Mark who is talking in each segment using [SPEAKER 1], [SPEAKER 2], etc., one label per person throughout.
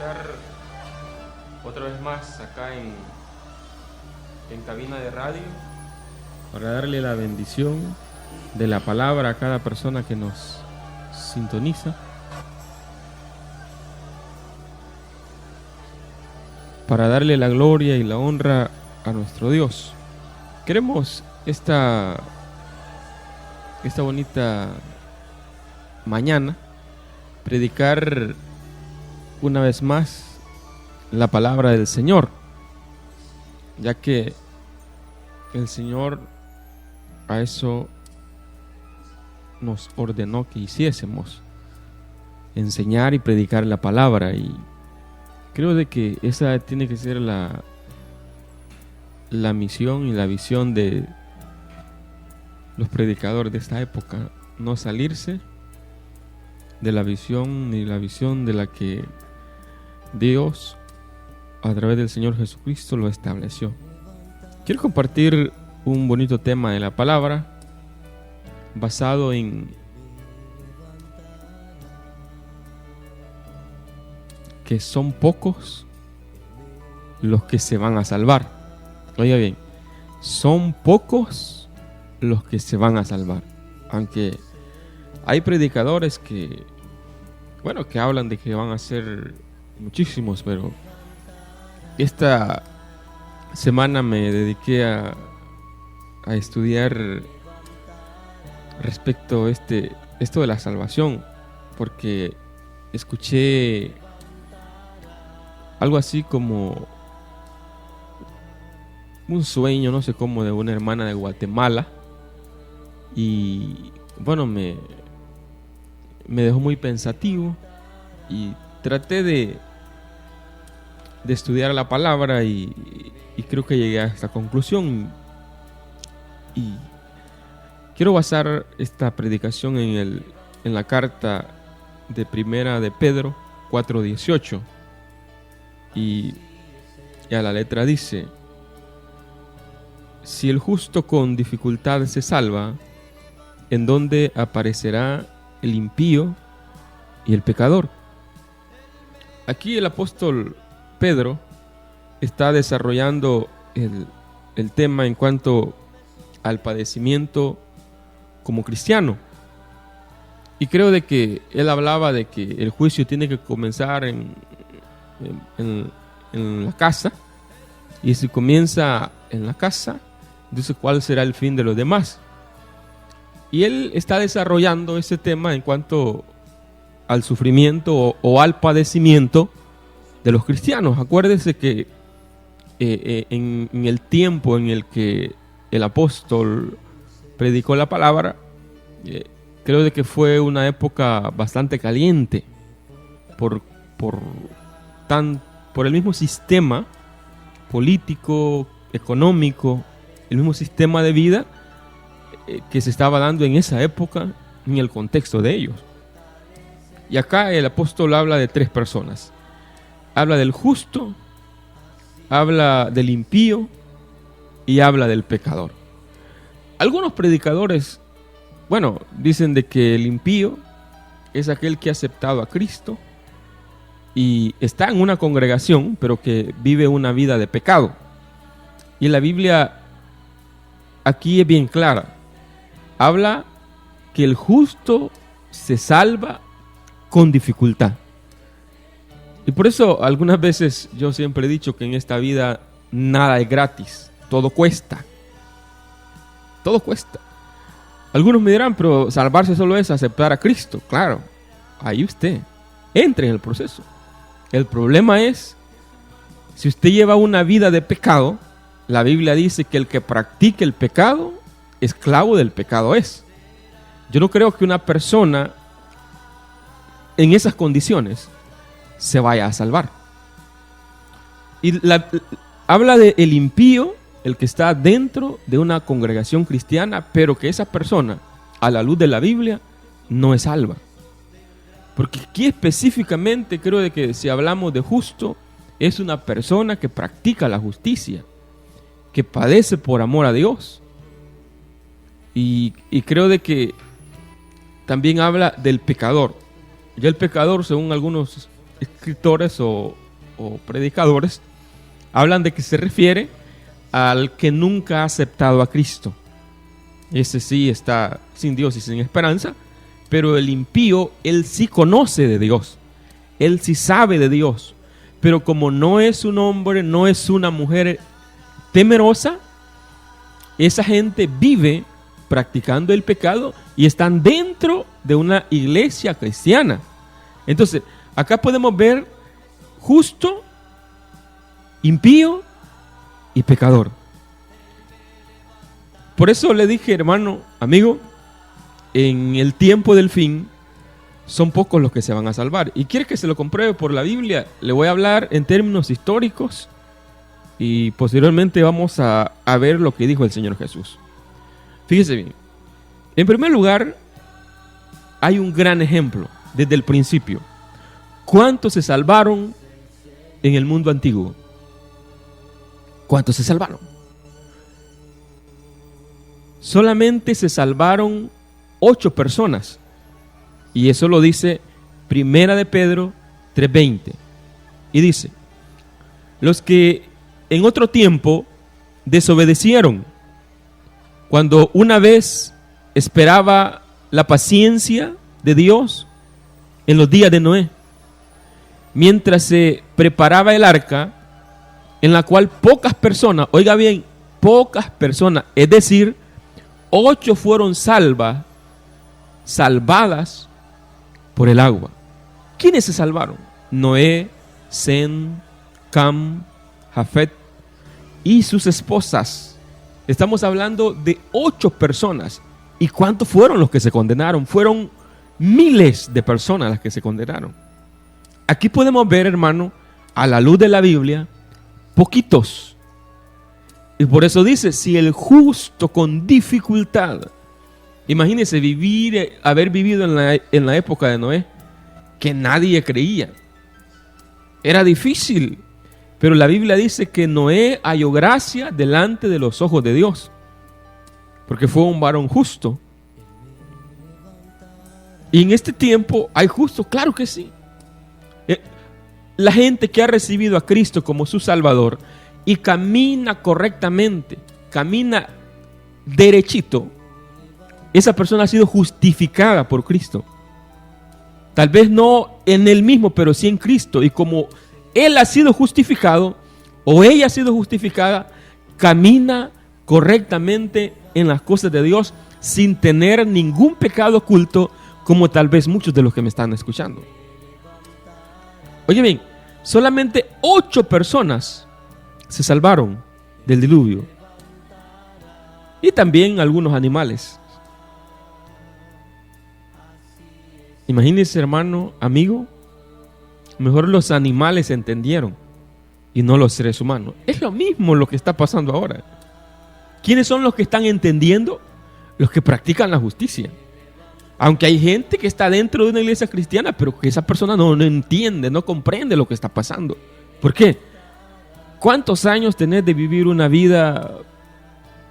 [SPEAKER 1] estar otra vez más acá en cabina de radio para darle la bendición de la palabra a cada persona que nos sintoniza, para darle la gloria y la honra a nuestro Dios. Queremos esta bonita mañana predicar una vez más la palabra del Señor, ya que el Señor a eso nos ordenó que hiciésemos, enseñar y predicar la palabra, y creo de que esa tiene que ser la misión y la visión de los predicadores de esta época, no salirse de la visión ni la visión de la que Dios a través del Señor Jesucristo lo estableció. Quiero compartir un bonito tema de la palabra basado en que son pocos los que se van a salvar. Oiga bien, son pocos los que se van a salvar. Aunque hay predicadores que hablan de que van a ser muchísimos, pero esta semana me dediqué a estudiar respecto a esto de la salvación, porque escuché algo así como un sueño, no sé cómo, de una hermana de Guatemala, y bueno, me dejó muy pensativo y traté de estudiar la palabra y creo que llegué a esta conclusión, y quiero basar esta predicación en la carta de Primera de Pedro 4:18, y a la letra dice: si el justo con dificultad se salva, ¿en dónde aparecerá el impío y el pecador? Aquí el apóstol Pedro está desarrollando el tema en cuanto al padecimiento como cristiano, y creo de que él hablaba de que el juicio tiene que comenzar en la casa, y si comienza en la casa, entonces ¿cuál será el fin de los demás? Y él está desarrollando ese tema en cuanto al sufrimiento o al padecimiento de los cristianos. Acuérdense que en el tiempo en el que el apóstol predicó la palabra, creo de que fue una época bastante caliente por el mismo sistema político, económico, el mismo sistema de vida que se estaba dando en esa época, en el contexto de ellos. Y acá el apóstol habla de tres personas. Habla del justo, habla del impío y habla del pecador. Algunos predicadores, dicen de que el impío es aquel que ha aceptado a Cristo y está en una congregación, pero que vive una vida de pecado. Y la Biblia aquí es bien clara. Habla que el justo se salva con dificultad. Y por eso algunas veces yo siempre he dicho que en esta vida nada es gratis, todo cuesta. Todo cuesta. Algunos me dirán, pero salvarse solo es aceptar a Cristo. Claro, ahí usted entre en el proceso. El problema es, si usted lleva una vida de pecado, la Biblia dice que el que practique el pecado, esclavo del pecado es. Yo no creo que una persona en esas condiciones se vaya a salvar. Y habla de el impío, el que está dentro de una congregación cristiana, pero que esa persona, a la luz de la Biblia, no es salva. Porque aquí específicamente creo de que si hablamos de justo, es una persona que practica la justicia, que padece por amor a Dios. Y creo de que también habla del pecador. Ya el pecador, según algunos escritores o predicadores hablan de que se refiere al que nunca ha aceptado a Cristo. Ese sí está sin Dios y sin esperanza, pero el impío, él sí conoce de Dios, él sí sabe de Dios, pero como no es un hombre, no es una mujer temerosa, esa gente vive practicando el pecado y están dentro de una iglesia cristiana. Entonces, acá podemos ver justo, impío y pecador. Por eso le dije, hermano, amigo, en el tiempo del fin son pocos los que se van a salvar. Y quiere que se lo compruebe por la Biblia. Le voy a hablar en términos históricos y posteriormente vamos a ver lo que dijo el Señor Jesús. Fíjese bien. En primer lugar, hay un gran ejemplo desde el principio. ¿Cuántos se salvaron en el mundo antiguo? ¿Cuántos se salvaron? Solamente se salvaron 8 personas. Y eso lo dice Primera de Pedro 3:20. Y dice: los que en otro tiempo desobedecieron, cuando una vez esperaba la paciencia de Dios en los días de Noé, mientras se preparaba el arca, en la cual pocas personas, oiga bien, pocas personas, es decir, 8 fueron salvadas por el agua. ¿Quiénes se salvaron? Noé, Sem, Cam, Jafet y sus esposas. Estamos hablando de 8 personas. ¿Y cuántos fueron los que se condenaron? Fueron miles de personas las que se condenaron. Aquí podemos ver, hermano, a la luz de la Biblia, poquitos. Y por eso dice, si el justo con dificultad, imagínense haber vivido en la época de Noé, que nadie creía. Era difícil, pero la Biblia dice que Noé halló gracia delante de los ojos de Dios, porque fue un varón justo. Y en este tiempo hay justos, claro que sí. La gente que ha recibido a Cristo como su Salvador y camina correctamente, camina derechito, esa persona ha sido justificada por Cristo. Tal vez no en él mismo, pero sí en Cristo. Y como él ha sido justificado o ella ha sido justificada, camina correctamente en las cosas de Dios sin tener ningún pecado oculto, como tal vez muchos de los que me están escuchando. Oye bien, solamente 8 personas se salvaron del diluvio. Y también algunos animales. Imagínense, hermano, amigo, mejor los animales entendieron y no los seres humanos. Es lo mismo lo que está pasando ahora. ¿Quiénes son los que están entendiendo? Los que practican la justicia. Aunque hay gente que está dentro de una iglesia cristiana, pero que esa persona no entiende, no comprende lo que está pasando. ¿Por qué? ¿Cuántos años tenés de vivir una vida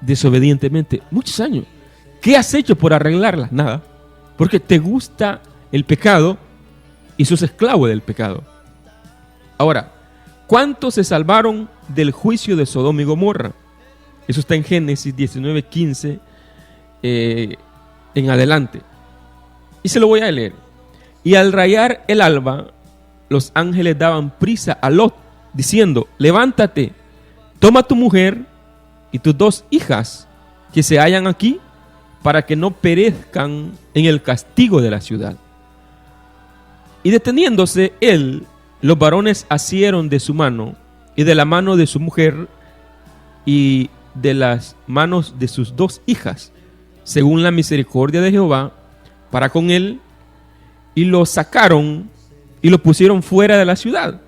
[SPEAKER 1] desobedientemente? Muchos años. ¿Qué has hecho por arreglarla? Nada. Porque te gusta el pecado y sos esclavo del pecado. Ahora, ¿cuántos se salvaron del juicio de Sodoma y Gomorra? Eso está en Génesis 19:15 en adelante. Y se lo voy a leer. Y al rayar el alba, los ángeles daban prisa a Lot, diciendo: levántate, toma tu mujer y tus 2 hijas que se hallan aquí, para que no perezcan en el castigo de la ciudad. Y deteniéndose él, los varones asieron de su mano y de la mano de su mujer y de las manos de sus 2 hijas, según la misericordia de Jehová para con él, y lo sacaron y lo pusieron fuera de la ciudad.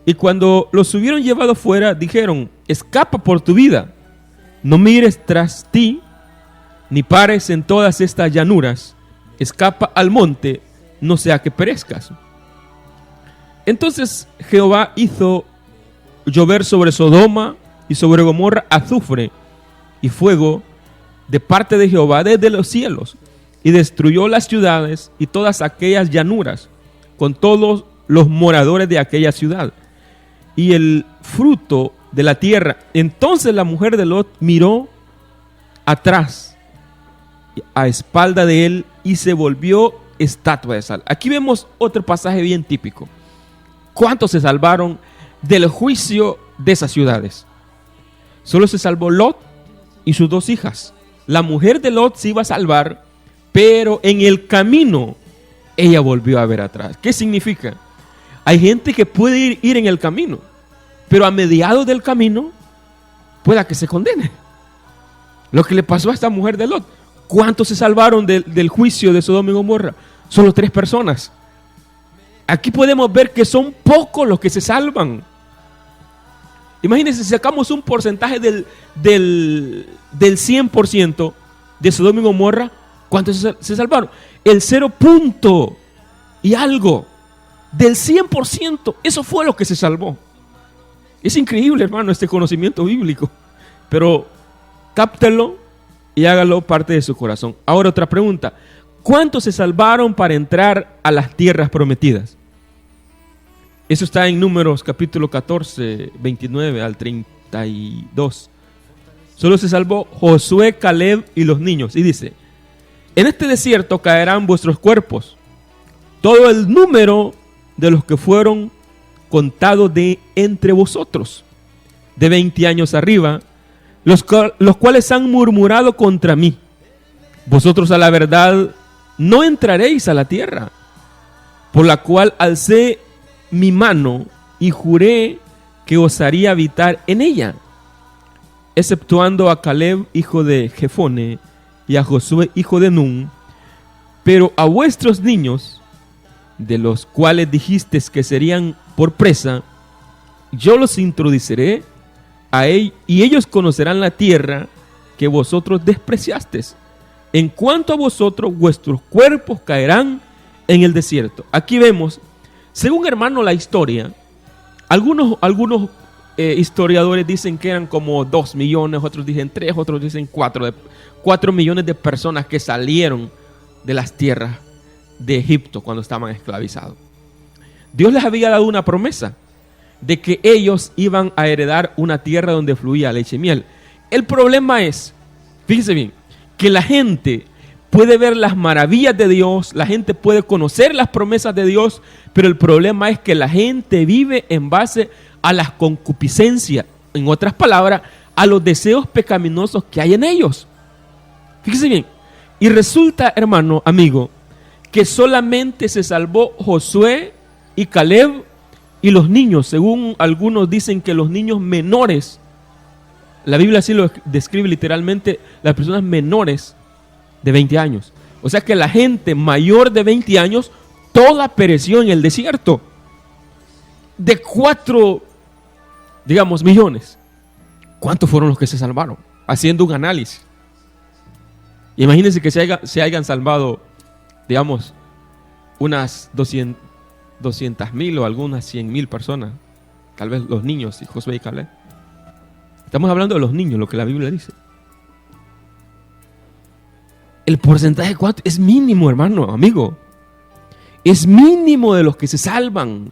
[SPEAKER 1] Y cuando los hubieron llevado fuera, dijeron: escapa por tu vida, no mires tras ti, ni pares en todas estas llanuras, escapa al monte, no sea que perezcas. Entonces Jehová hizo llover sobre Sodoma y sobre Gomorra azufre y fuego de parte de Jehová desde los cielos, y destruyó las ciudades y todas aquellas llanuras con todos los moradores de aquella ciudad y el fruto de la tierra. Entonces la mujer de Lot miró atrás, a espalda de él, y se volvió estatua de sal. Aquí vemos otro pasaje bien típico. ¿Cuántos se salvaron del juicio de esas ciudades? Solo se salvó Lot y sus 2 hijas. La mujer de Lot se iba a salvar, pero en el camino ella volvió a ver atrás. ¿Qué significa? Hay gente que puede ir en el camino, pero a mediados del camino pueda que se condene. Lo que le pasó a esta mujer de Lot. ¿Cuántos se salvaron del juicio de Sodoma y Gomorra? Solo 3 personas. Aquí podemos ver que son pocos los que se salvan. Imagínense, si sacamos un porcentaje del 100% de Sodoma y Gomorra, ¿cuántos se salvaron? El 0 punto y algo del 100%. Eso fue lo que se salvó. Es increíble, hermano, este conocimiento bíblico. Pero cáptelo y hágalo parte de su corazón. Ahora otra pregunta. ¿Cuántos se salvaron para entrar a las tierras prometidas? Eso está en Números capítulo 14, 29 al 32. Solo se salvó Josué, Caleb y los niños. Y dice: en este desierto caerán vuestros cuerpos, todo el número de los que fueron contados de entre vosotros, de 20 años arriba, los cuales han murmurado contra mí. Vosotros a la verdad no entraréis a la tierra, por la cual alcé mi mano y juré que os haría habitar en ella, exceptuando a Caleb, hijo de Jefone, y a Josué, hijo de Nun. Pero a vuestros niños, de los cuales dijisteis que serían por presa, yo los introduciré a él, y ellos conocerán la tierra que vosotros despreciasteis. En cuanto a vosotros, vuestros cuerpos caerán en el desierto. Aquí vemos, según, hermano, la historia, algunos historiadores dicen que eran como 2 millones, otros dicen 3, otros dicen 4 millones de personas que salieron de las tierras de Egipto cuando estaban esclavizados. Dios les había dado una promesa de que ellos iban a heredar una tierra donde fluía leche y miel. El problema es, fíjense bien, que la gente puede ver las maravillas de Dios, la gente puede conocer las promesas de Dios, pero el problema es que la gente vive en base a las concupiscencias, en otras palabras, a los deseos pecaminosos que hay en ellos. Fíjese bien, y resulta, hermano, amigo, que solamente se salvó Josué y Caleb y los niños. Según algunos dicen que los niños menores, la Biblia así lo describe literalmente, las personas menores de 20 años. O sea que la gente mayor de 20 años, toda pereció en el desierto. De 4, digamos, millones, ¿cuántos fueron los que se salvaron? Haciendo un análisis. Imagínense que se hayan salvado, digamos, unas 200,000 o algunas 100,000 personas. Tal vez los niños, y Josué y Caleb. Estamos hablando de los niños, lo que la Biblia dice. El porcentaje ¿cuánto? Es mínimo, hermano, amigo. Es mínimo de los que se salvan.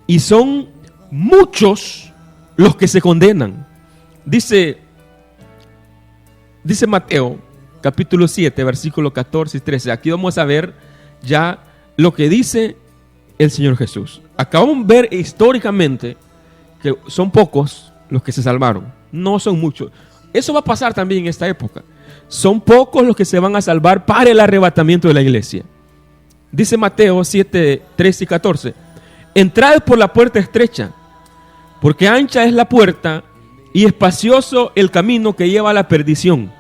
[SPEAKER 1] Y son muchos los que se condenan. Dice Mateo, capítulo 7, versículo 14 y 13. Aquí vamos a ver ya lo que dice el Señor Jesús. Acabamos de ver históricamente que son pocos los que se salvaron. No son muchos. Eso va a pasar también en esta época. Son pocos los que se van a salvar para el arrebatamiento de la iglesia. Dice Mateo 7, 13 y 14. Entrad por la puerta estrecha, porque ancha es la puerta y espacioso el camino que lleva a la perdición.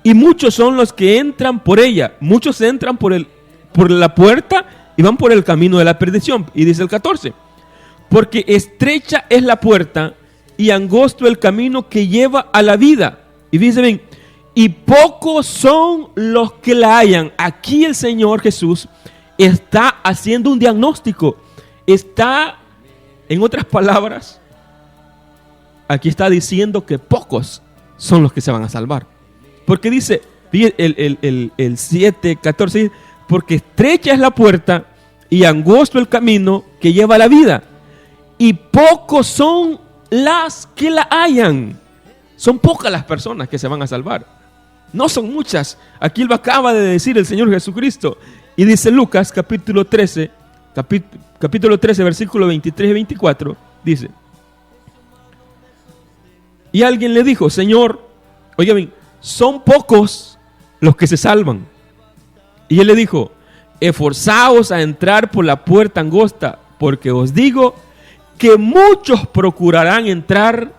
[SPEAKER 1] Y muchos son los que entran por ella. Muchos entran por la puerta y van por el camino de la perdición. Y dice el 14. Porque estrecha es la puerta y angosto el camino que lleva a la vida. Y dice bien, y pocos son los que la hallan. Aquí el Señor Jesús está haciendo un diagnóstico. Está, en otras palabras, aquí está diciendo que pocos son los que se van a salvar. Porque dice, el 7, 14, porque estrecha es la puerta y angosto el camino que lleva a la vida, y pocos son las que la hallan. Son pocas las personas que se van a salvar. No son muchas. Aquí lo acaba de decir el Señor Jesucristo. Y dice Lucas capítulo 13, versículo 23 y 24, dice: y alguien le dijo: Señor, oiga bien, son pocos los que se salvan. Y él le dijo: esforzaos a entrar por la puerta angosta, porque os digo que muchos procurarán entrar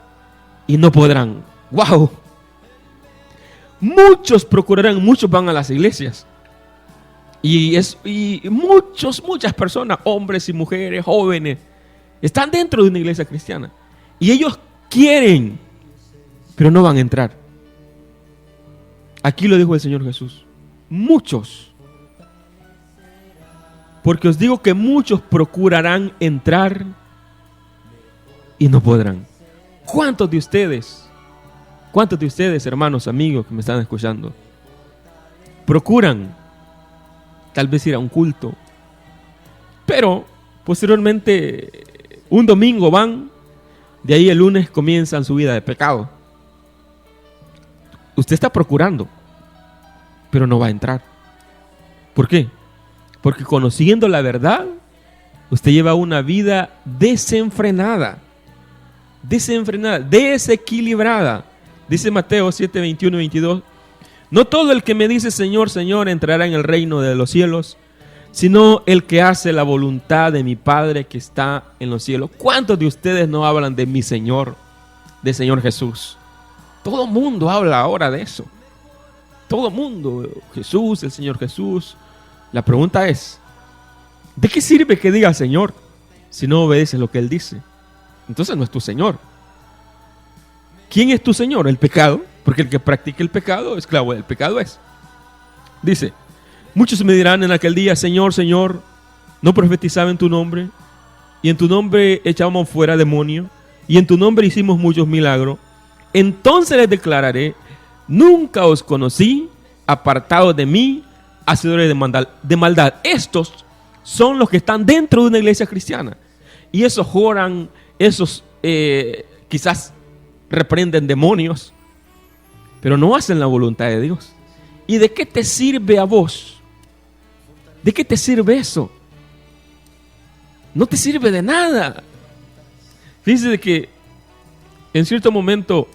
[SPEAKER 1] y no podrán. ¡Wow! Muchos procurarán, muchos van a las iglesias. Y muchas personas, hombres y mujeres, jóvenes, están dentro de una iglesia cristiana. Y ellos quieren, pero no van a entrar. Aquí lo dijo el Señor Jesús: muchos. Porque os digo que muchos procurarán entrar y no podrán. ¿Cuántos de ustedes, hermanos, amigos que me están escuchando, procuran tal vez ir a un culto, pero posteriormente un domingo van, de ahí el lunes comienzan su vida de pecado? Usted está procurando, pero no va a entrar. ¿Por qué? Porque conociendo la verdad, usted lleva una vida desenfrenada, desequilibrada. Dice Mateo 7, 21 y 22: no todo el que me dice Señor, Señor entrará en el reino de los cielos, sino el que hace la voluntad de mi Padre que está en los cielos. ¿Cuántos de ustedes no hablan de mi Señor, de Señor Jesús? Todo el mundo habla ahora de eso. Todo el mundo, Jesús, el Señor Jesús. La pregunta es: ¿de qué sirve que diga Señor si no obedeces lo que Él dice? Entonces no es tu Señor. ¿Quién es tu Señor? El pecado. Porque el que practica el pecado, esclavo del pecado es. Dice: muchos me dirán en aquel día: Señor, Señor, ¿no profetizaba en tu nombre? Y en tu nombre echábamos fuera demonios, y en tu nombre hicimos muchos milagros. Entonces les declararé: nunca os conocí, apartados de mí, hacedores de maldad. Estos son los que están dentro de una iglesia cristiana. Y esos oran, esos quizás reprenden demonios, pero no hacen la voluntad de Dios. ¿Y de qué te sirve a vos? ¿De qué te sirve eso? No te sirve de nada. Fíjese que en cierto momento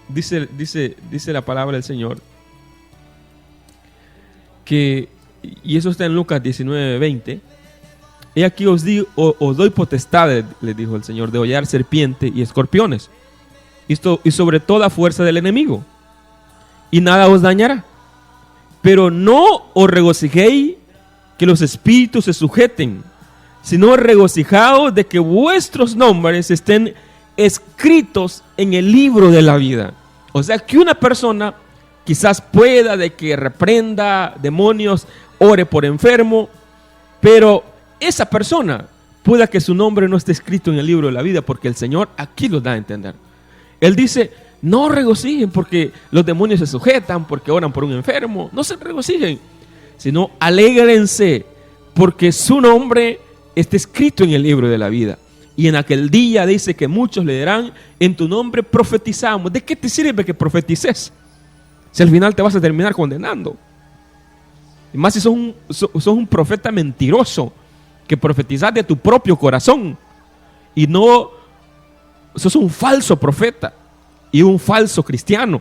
[SPEAKER 1] dice la palabra del Señor que, y eso está en Lucas 19, 20: he aquí os doy potestad, les dijo el Señor, de hollar serpientes y escorpiones, y sobre toda fuerza del enemigo, y nada os dañará. Pero no os regocijéis que los espíritus se sujeten, sino regocijaos de que vuestros nombres estén escritos en el libro de la vida. O sea que una persona quizás pueda de que reprenda demonios, ore por enfermo, pero esa persona pueda que su nombre no esté escrito en el libro de la vida, porque el Señor aquí lo da a entender. Él dice: no regocijen porque los demonios se sujetan, porque oran por un enfermo. No se regocijen, sino alégrense porque su nombre está escrito en el libro de la vida. Y en aquel día dice que muchos le dirán: en tu nombre profetizamos. ¿De qué te sirve que profetices si al final te vas a terminar condenando? Y más si sos un profeta mentiroso, que profetizas de tu propio corazón, y no sos un falso profeta y un falso cristiano,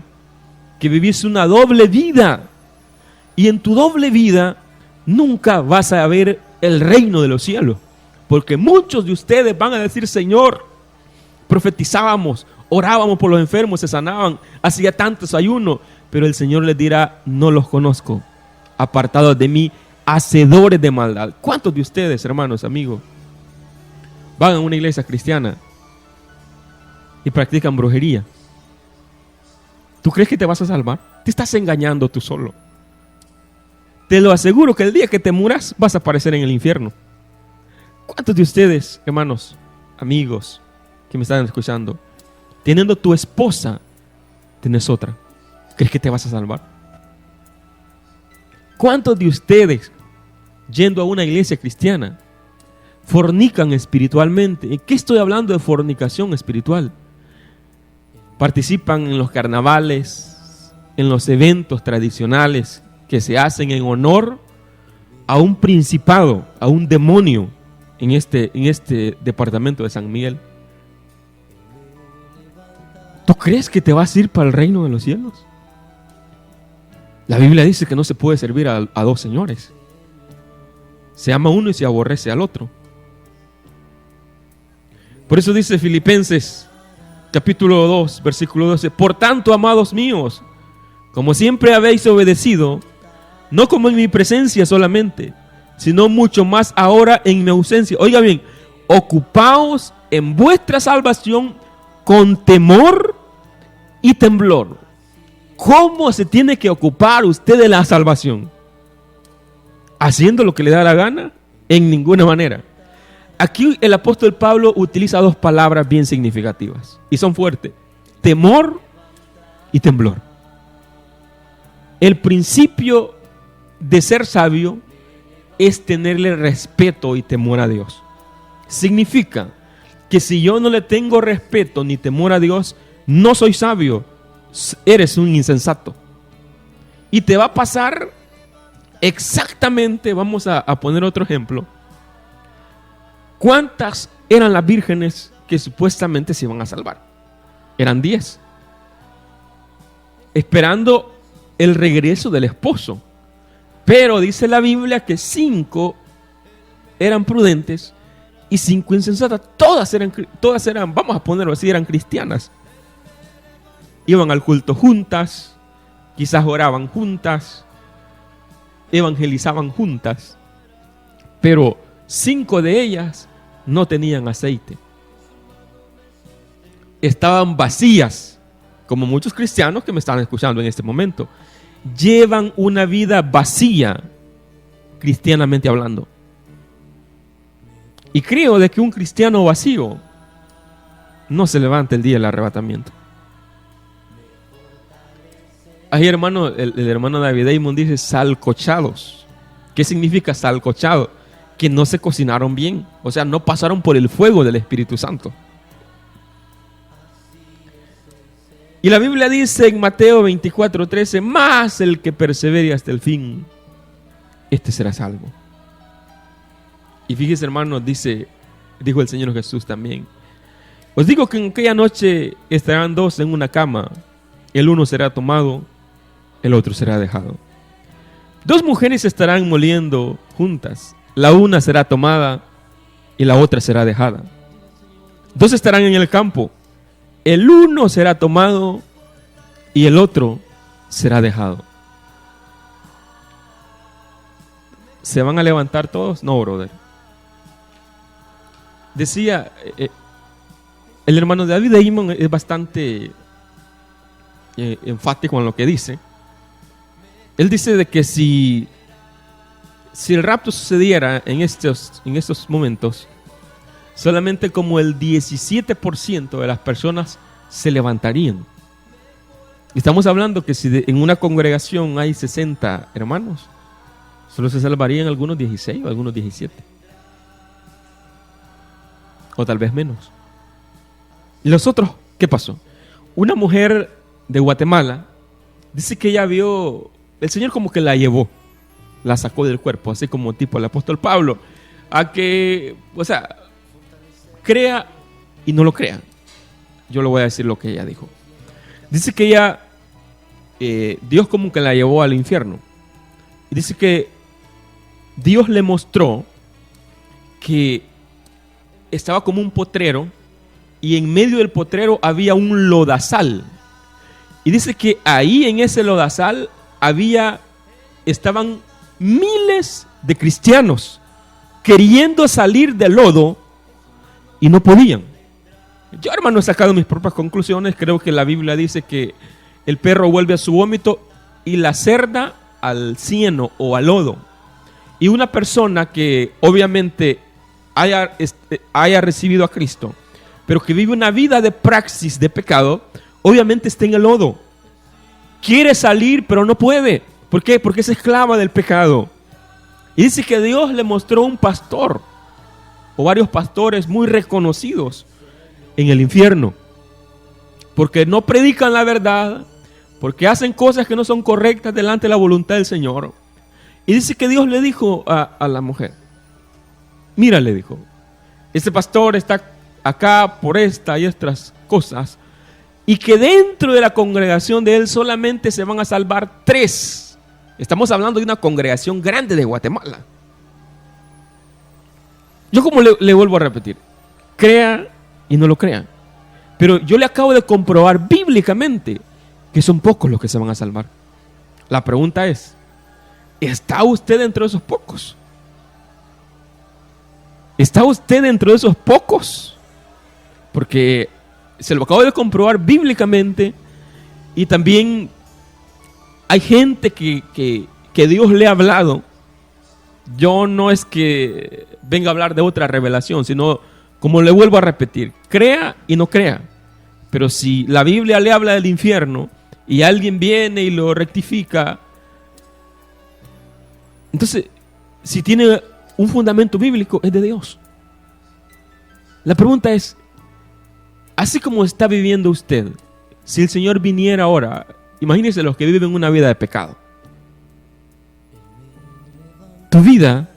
[SPEAKER 1] que vivís una doble vida. Y en tu doble vida nunca vas a ver el reino de los cielos, porque muchos de ustedes van a decir: Señor, profetizábamos, orábamos por los enfermos, se sanaban, hacía tantos ayunos, pero el Señor les dirá: no los conozco, apartados de mí, hacedores de maldad. ¿Cuántos de ustedes, hermanos, amigos, van a una iglesia cristiana y practican brujería? ¿Tú crees que te vas a salvar? Te estás engañando tú solo. Te lo aseguro que el día que te muras vas a aparecer en el infierno. ¿Cuántos de ustedes, hermanos, amigos, que me están escuchando, teniendo tu esposa, tienes otra? ¿Crees que te vas a salvar? ¿Cuántos de ustedes yendo a una iglesia cristiana. Fornican espiritualmente. ¿En qué estoy hablando de fornicación espiritual? Participan en los carnavales, en los eventos tradicionales que se hacen en honor a un principado, a un demonio en este departamento de San Miguel. ¿Tú crees que te vas a ir para el reino de los cielos? La Biblia dice que no se puede servir a dos señores. Se ama a uno y se aborrece al otro. Por eso dice Filipenses capítulo 2, versículo 12: por tanto, amados míos, como siempre habéis obedecido, no como en mi presencia solamente, sino mucho más ahora en mi ausencia. Oiga bien, ocupaos en vuestra salvación con temor y temblor. ¿Cómo se tiene que ocupar usted de la salvación? ¿Haciendo lo que le da la gana? En ninguna manera. Aquí el apóstol Pablo utiliza dos palabras bien significativas y son fuertes: temor y temblor. El principio de ser sabio es tenerle respeto y temor a Dios. Significa que si yo no le tengo respeto ni temor a Dios, no soy sabio, eres un insensato. Y te va a pasar exactamente, vamos a poner otro ejemplo. ¿Cuántas eran las vírgenes que supuestamente se iban a salvar? Eran 10. Esperando el regreso del esposo. Pero dice la Biblia que 5 eran prudentes y 5 insensatas. Todas eran, vamos a ponerlo así, eran cristianas. Iban al culto juntas, quizás oraban juntas, evangelizaban juntas. Pero 5 de ellas no tenían aceite. Estaban vacías, como muchos cristianos que me están escuchando en este momento. Llevan una vida vacía, cristianamente hablando. Y creo de que un cristiano vacío no se levanta el día del arrebatamiento. Ahí, hermano, el hermano David Damon dice salcochados. ¿Qué significa salcochado? Que no se cocinaron bien, o sea, no pasaron por el fuego del Espíritu Santo. Y la Biblia dice en Mateo 24:13: más el que persevere hasta el fin, este será salvo. Y fíjese, hermano, dijo el Señor Jesús también: os digo que en aquella noche estarán 2 en una cama, el uno será tomado, el otro será dejado. 2 mujeres estarán moliendo juntas, la una será tomada y la otra será dejada. 2 estarán en el campo, el uno será tomado y el otro será dejado. ¿Se van a levantar todos? No, brother. Decía el hermano David Damon, es bastante enfático en lo que dice. Él dice de que si el rapto sucediera en estos momentos, solamente como el 17% de las personas se levantarían. Estamos hablando que si en una congregación hay 60 hermanos, solo se salvarían algunos 16 o algunos 17. O tal vez menos. ¿Y los otros qué pasó? Una mujer de Guatemala dice que ella vio, el Señor como que la llevó, la sacó del cuerpo, así como tipo el apóstol Pablo, a que, o sea, crea y no lo crea. Yo le voy a decir lo que ella dijo. Dice que ella, Dios como que la llevó al infierno. Y dice que Dios le mostró que estaba como un potrero y en medio del potrero había un lodazal. Y dice que ahí en ese lodazal estaban miles de cristianos queriendo salir del lodo y no podían. Yo, hermano, he sacado mis propias conclusiones. Creo que la Biblia dice que el perro vuelve a su vómito y la cerda al cieno o al lodo. Y una persona que obviamente haya recibido a Cristo, pero que vive una vida de praxis de pecado, obviamente está en el lodo. Quiere salir, pero no puede. ¿Por qué? Porque es esclava del pecado. Y dice que Dios le mostró un pastor o varios pastores muy reconocidos en el infierno, porque no predican la verdad, porque hacen cosas que no son correctas delante de la voluntad del Señor. Y dice que Dios le dijo a la mujer, mira, le dijo, este pastor está acá por esta y estas cosas, y que dentro de la congregación de él solamente se van a salvar 3. Estamos hablando de una congregación grande de Guatemala. Yo como le vuelvo a repetir, crea y no lo crea, pero yo le acabo de comprobar bíblicamente que son pocos los que se van a salvar. La pregunta es, ¿está usted dentro de esos pocos? ¿Está usted dentro de esos pocos? Porque se lo acabo de comprobar bíblicamente, y también hay gente que Dios le ha hablado. Yo no es que venga a hablar de otra revelación, sino, como le vuelvo a repetir, crea y no crea. Pero si la Biblia le habla del infierno y alguien viene y lo rectifica, entonces, si tiene un fundamento bíblico, es de Dios. La pregunta es, así como está viviendo usted, si el Señor viniera ahora, imagínense los que viven una vida de pecado. Tu vida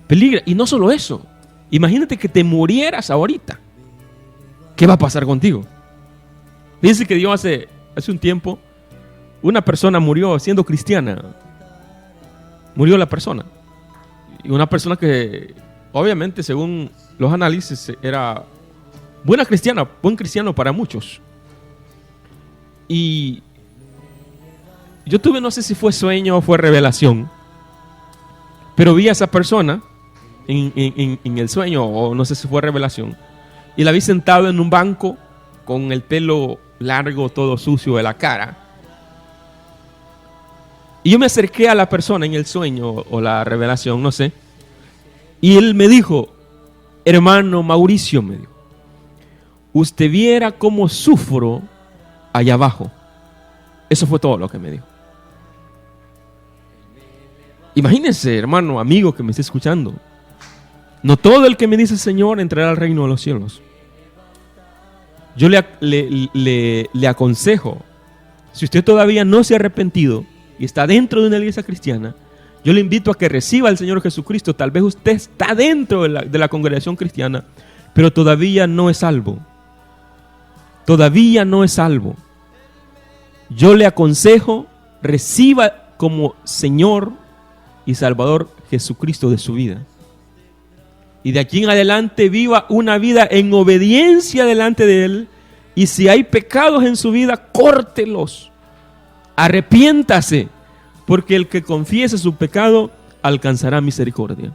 [SPEAKER 1] peligra. Y no solo eso, imagínate que te murieras ahorita. ¿Qué va a pasar contigo? Dice que Dios hace un tiempo, una persona murió siendo cristiana. Murió la persona. Y una persona que, obviamente, según los análisis, era buen cristiano para muchos. Y yo tuve, no sé si fue sueño o fue revelación, pero vi a esa persona en el sueño, o no sé si fue revelación, y la vi sentado en un banco con el pelo largo, todo sucio de la cara. Y yo me acerqué a la persona en el sueño o la revelación, no sé, y él me dijo, hermano Mauricio, me dijo, usted viera cómo sufro allá abajo. Eso fue todo lo que me dijo. Imagínense, hermano, amigo que me esté escuchando, no todo el que me dice Señor entrará al reino de los cielos. Yo le aconsejo, si usted todavía no se ha arrepentido y está dentro de una iglesia cristiana, yo le invito a que reciba al Señor Jesucristo. Tal vez usted está dentro de la congregación cristiana, pero todavía no es salvo. Todavía no es salvo. Yo le aconsejo, reciba como Señor y Salvador Jesucristo de su vida. Y de aquí en adelante viva una vida en obediencia delante de Él. Y si hay pecados en su vida, córtelos. Arrepiéntase, porque el que confiese su pecado alcanzará misericordia.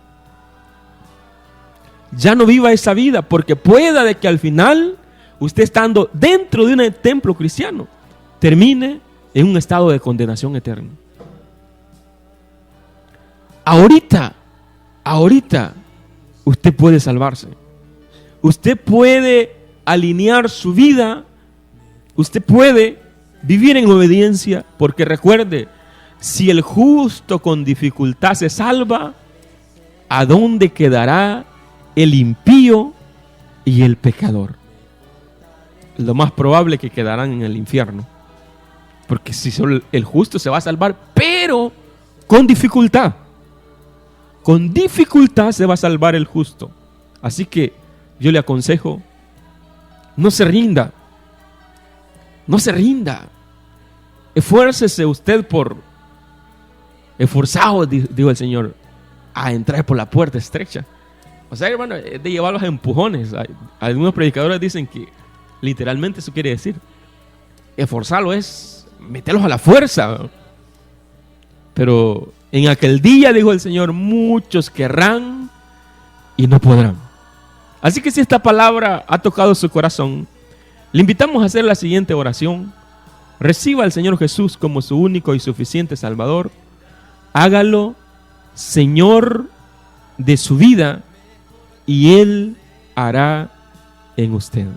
[SPEAKER 1] Ya no viva esa vida, porque pueda de que al final, usted estando dentro de un templo cristiano, termine en un estado de condenación eterna. Ahorita, usted puede salvarse. Usted puede alinear su vida. Usted puede vivir en obediencia, porque recuerde, si el justo con dificultad se salva, ¿a dónde quedará el impío y el pecador? Lo más probable es que quedarán en el infierno, porque si solo el justo se va a salvar, pero con dificultad. Con dificultad se va a salvar el justo. Así que yo le aconsejo, no se rinda. No se rinda. Esfuércese usted esforzado, dijo el Señor, a entrar por la puerta estrecha. O sea, hermano, es de llevarlos a empujones. Algunos predicadores dicen que literalmente eso quiere decir, esforzarlo es meterlos a la fuerza. Pero en aquel día, dijo el Señor, muchos querrán y no podrán. Así que si esta palabra ha tocado su corazón, le invitamos a hacer la siguiente oración. Reciba al Señor Jesús como su único y suficiente Salvador. Hágalo Señor de su vida y Él hará en usted.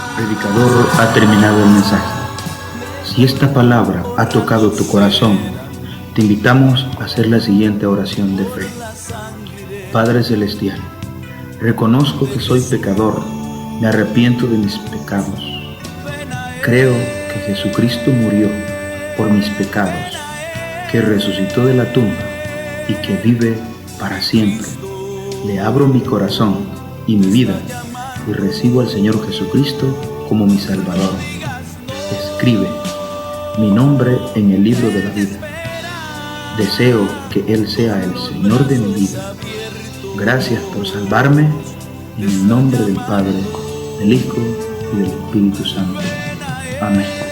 [SPEAKER 2] El predicador ha terminado el mensaje. Si esta palabra ha tocado tu corazón, te invitamos a hacer la siguiente oración de fe. Padre Celestial, reconozco que soy pecador, me arrepiento de mis pecados. Creo que Jesucristo murió por mis pecados, que resucitó de la tumba y que vive para siempre. Le abro mi corazón y mi vida y recibo al Señor Jesucristo como mi Salvador. Escribe mi nombre en el libro de la vida. Deseo que Él sea el Señor de mi vida. Gracias por salvarme, en el nombre del Padre, del Hijo y del Espíritu Santo. Amén.